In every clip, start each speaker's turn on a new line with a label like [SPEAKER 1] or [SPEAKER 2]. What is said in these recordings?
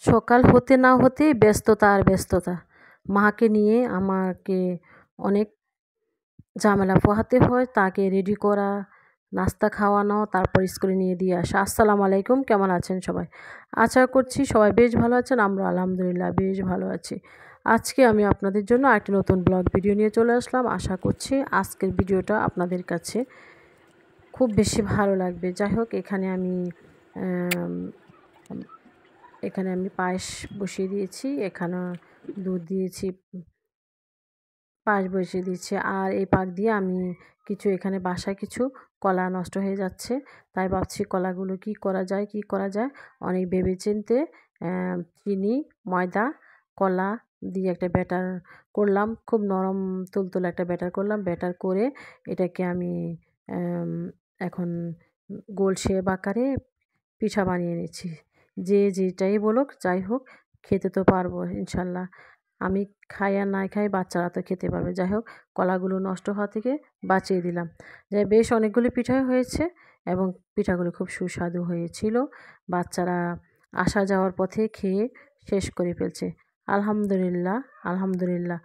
[SPEAKER 1] সকাল হতে না হতেই ব্যস্ততা আর ব্যস্ততা। মাকে নিয়ে আমাকে অনেক ঝামেলা পোহাতে হয়। তাকে রেডি করা, নাস্তা খাওয়ানো, তারপর স্কুলে নিয়ে দিয়ে আসা। আসসালামু আলাইকুম, কেমন আছেন সবাই? আশা করছি সবাই বেশ ভালো আছেন। আমরা আলহামদুলিল্লাহ বেশ ভালো আছি। আজকে আমি আপনাদের জন্য একটি নতুন ব্লগ ভিডিও নিয়ে চলে আসলাম। আশা করছি আজকের ভিডিওটা আপনাদের কাছে খুব বেশি ভালো লাগবে। যাই হোক, এখানে আমি পায়েস বসিয়ে দিয়েছি, এখানে দুধ দিয়েছি, পায়েস বসিয়ে দিয়েছি। আর এই পাক দিয়ে আমি এখানে বাসায় কিছু কলা নষ্ট হয়ে যাচ্ছে, তাই ভাবছি কলাগুলো কি করা যায়। অনেক ভেবেচিন্তে চিনি, ময়দা, কলা দিয়ে একটা ব্যাটার করলাম। খুব নরম তুলতুলে একটা ব্যাটার করলাম। ব্যাটার করে এটাকে আমি এখন গোল শেপ আকারে পিঠা বানিয়ে নিচ্ছি। যে যেটাই বলুক, যাই হোক, খেতে তো পারবো ইনশাল্লাহ। আমি খাই আর নাই খাই, বাচ্চারা তো খেতে পারবে। যাই হোক, কলাগুলো নষ্ট হওয়া থেকে বাঁচিয়ে দিলাম। যাই, বেশ অনেকগুলো পিঠাই হয়েছে এবং পিঠাগুলো খুব সুস্বাদু হয়েছিল। বাচ্চারা আসা যাওয়ার পথে খেয়ে শেষ করে ফেলছে। আলহামদুলিল্লাহ, আলহামদুলিল্লাহ।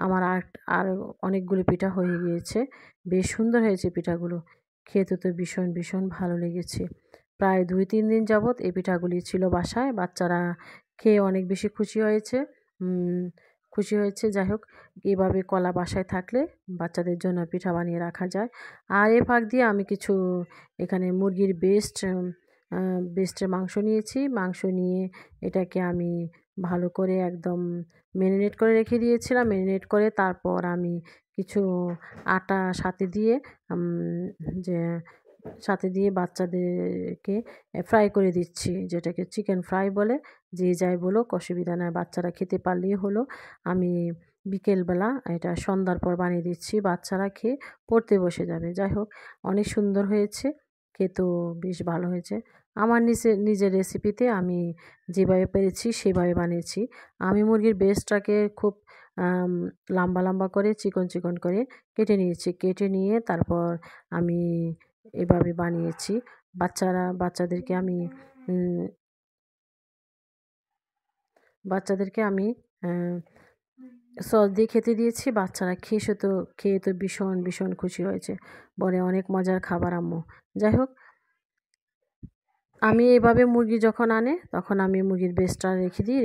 [SPEAKER 1] আমার আর অনেকগুলো পিঠা হয়ে গিয়েছে। বেশ সুন্দর হয়েছে পিঠাগুলো। খেতে তো ভীষণ ভীষণ ভালো লেগেছে। প্রায় ২-৩ দিন যাবৎ এই পিঠাগুলি ছিল বাসায়। বাচ্চারা খেয়ে অনেক বেশি খুশি হয়েছে। যাই হোক, এভাবে কলা বাসায় থাকলে বাচ্চাদের জন্য পিঠা বানিয়ে রাখা যায়। আর এ ফাঁক দিয়ে আমি কিছু এখানে মুরগির বেস্টের মাংস নিয়েছি। মাংস নিয়ে এটাকে আমি ভালো করে একদম ম্যারিনেট করে রেখে দিয়েছিলাম। ম্যারিনেট করে তারপর আমি কিছু আটা যে সাথে দিয়ে বাচ্চাদেরকে ফ্রাই করে দিচ্ছি, যেটাকে চিকেন ফ্রাই বলে। যে যাই বলুক, অসুবিধা নয়, বাচ্চারা খেতে পারলেই হলো। আমি বিকেলবেলা এটা সন্ধ্যার পর বানিয়ে দিচ্ছি, বাচ্চারা খেয়ে পড়তে বসে যাবে। যাই হোক, অনেক সুন্দর হয়েছে, খেতেও বেশ ভালো হয়েছে। আমার নিজের রেসিপিতে আমি যেভাবে পেরেছি সেভাবে বানিয়েছি। আমি মুরগির বেস্টটাকে খুব লম্বা লম্বা করে চিকন চিকন করে কেটে নিয়েছি। কেটে নিয়ে তারপর আমি এভাবে বানিয়েছি। বাচ্চাদেরকে আমি উম বাচ্চাদেরকে আমি সস দিয়ে খেতে দিয়েছি। বাচ্চারা খেয়ে তো ভীষণ ভীষণ খুশি হয়েছে। বলে, অনেক মজার খাবার আম্মু। যাই হোক, আমি এভাবে মুরগি যখন আনে তখন আমি মুরগির বেস্টটা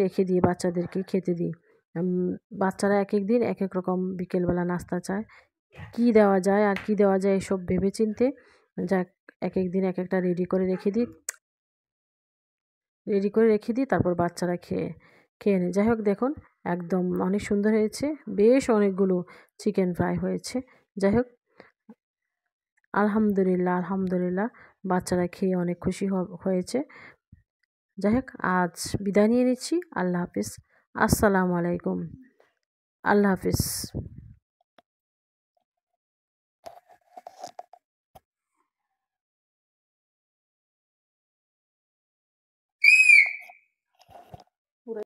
[SPEAKER 1] রেখে দিয়ে বাচ্চাদেরকে খেতে দিই। বাচ্চারা একেক দিন একেক রকম বিকেলবেলা নাস্তা চায়। কি দেওয়া যায় আর কি দেওয়া যায় এসব ভেবেচিন্তে যাক, একেক দিন একেকটা রেডি করে রেখে দিই, তারপর বাচ্চারা খেয়ে নেয়। যাই হোক, দেখুন, একদম অনেক সুন্দর হয়েছে। বেশ অনেকগুলো চিকেন ফ্রাই হয়েছে। যাই হোক, আলহামদুলিল্লাহ, আলহামদুলিল্লাহ, বাচ্চারা খেয়ে অনেক খুশি হয়েছে। যাই হোক, আজ বিদায় নিয়ে নিচ্ছি। আল্লাহ হাফিজ। আসসালামু আলাইকুম। আল্লাহ হাফিজ।